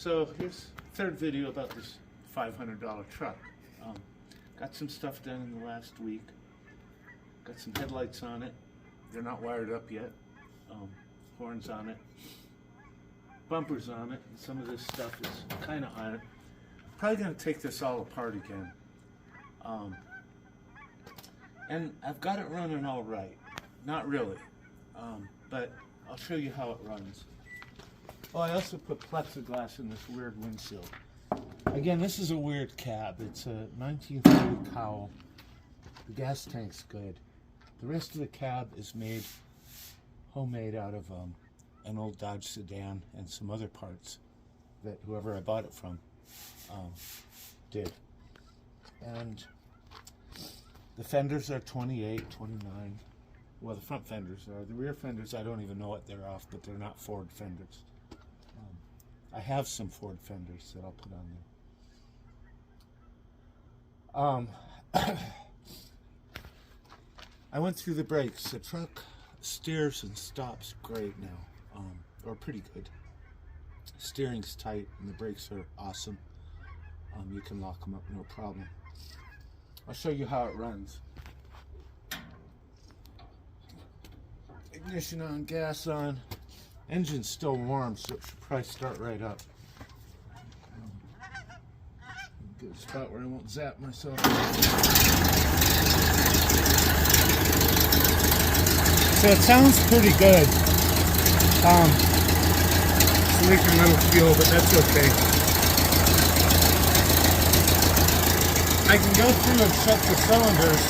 So here's the third video about this $500 truck. Got some stuff done in the last week. Got some headlights on it. They're not wired up yet. Horns on it. Bumpers on it. And some of this stuff is kind of on it. Probably going to take this all apart again. And I've got it running all right. Not really. But I'll show you how it runs. Oh, I also put plexiglass in this weird windshield. Again, this is a weird cab. It's a 1930 cowl. The gas tank's good. The rest of the cab is homemade out of an old Dodge sedan and some other parts that whoever I bought it from did. And the fenders are 28, 29. Well, the front fenders are. The rear fenders, I don't even know what they're off, but they're not Ford fenders. I have some Ford fenders that I'll put on there. I went through the brakes. The truck steers and stops great now, or pretty good. Steering's tight and the brakes are awesome. You can lock them up, no problem. I'll show you how it runs. Ignition on, gas on. Engine's still warm, so it should probably start right up. Good spot where I won't zap myself. So it sounds pretty good. It's leaking a little fuel, but that's okay. I can go through and check the cylinders.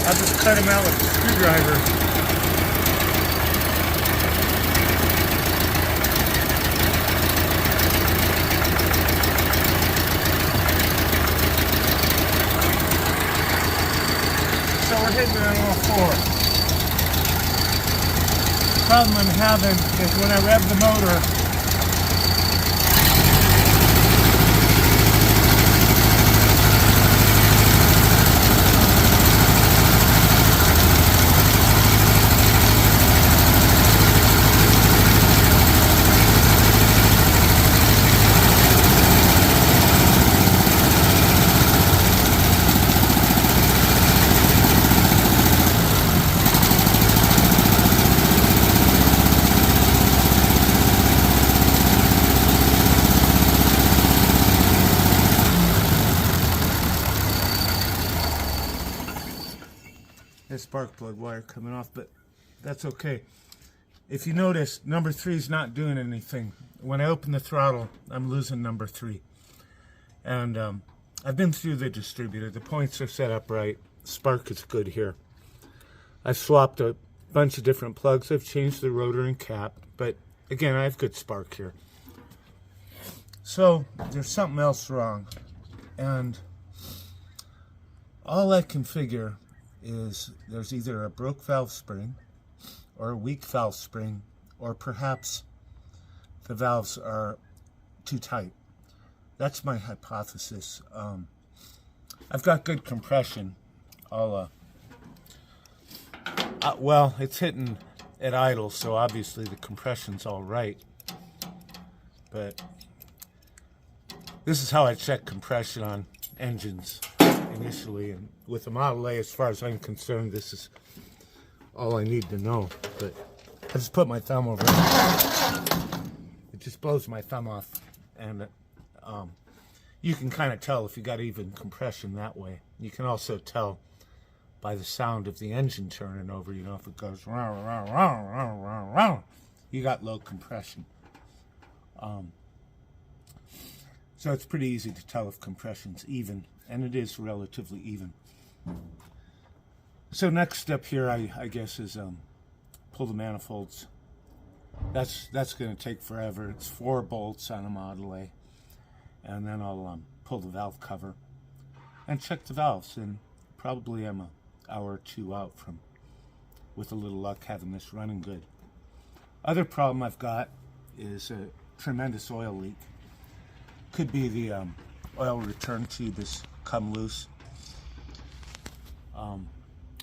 I'll just cut them out with a screwdriver. So we're hitting it on all four. The problem I'm having is when I rev the motor, there's spark plug wire coming off, but that's okay. If you notice, number 3 is not doing anything. When I open the throttle, I'm losing number 3. And I've been through the distributor. The points are set up right. Spark is good here. I've swapped a bunch of different plugs. I've changed the rotor and cap, but again, I have good spark here. So there's something else wrong, and all I can figure is there's either a broke valve spring or a weak valve spring, or perhaps the valves are too tight. That's my hypothesis. I've got good compression. Well, it's hitting at idle, so obviously the compression's all right. But this is how I check compression on engines initially, and with the Model A, as far as I'm concerned, this is all I need to know. But I just put my thumb over it. It just blows my thumb off, and you can kind of tell if you got even compression that way. You can also tell by the sound of the engine turning over. You know, if it goes row, row, row, row, row, row, you got low compression. So it's pretty easy to tell if compression's even, and it is relatively even. So next step here, I guess, is pull the manifolds. That's going to take forever. It's 4 bolts on a Model A, and then I'll pull the valve cover and check the valves. And probably I'm an hour or 2 out from, with a little luck, having this running good. Other problem I've got is a tremendous oil leak. Could be the oil return tube has come loose.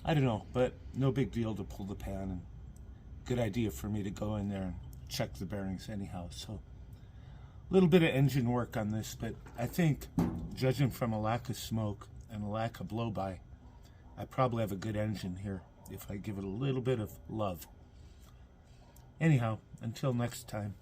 I don't know, but no big deal to pull the pan, and good idea for me to go in there and check the bearings anyhow. So little bit of engine work on this, but I think, judging from a lack of smoke and a lack of blow-by, I probably have a good engine here if I give it a little bit of love. Anyhow, until next time.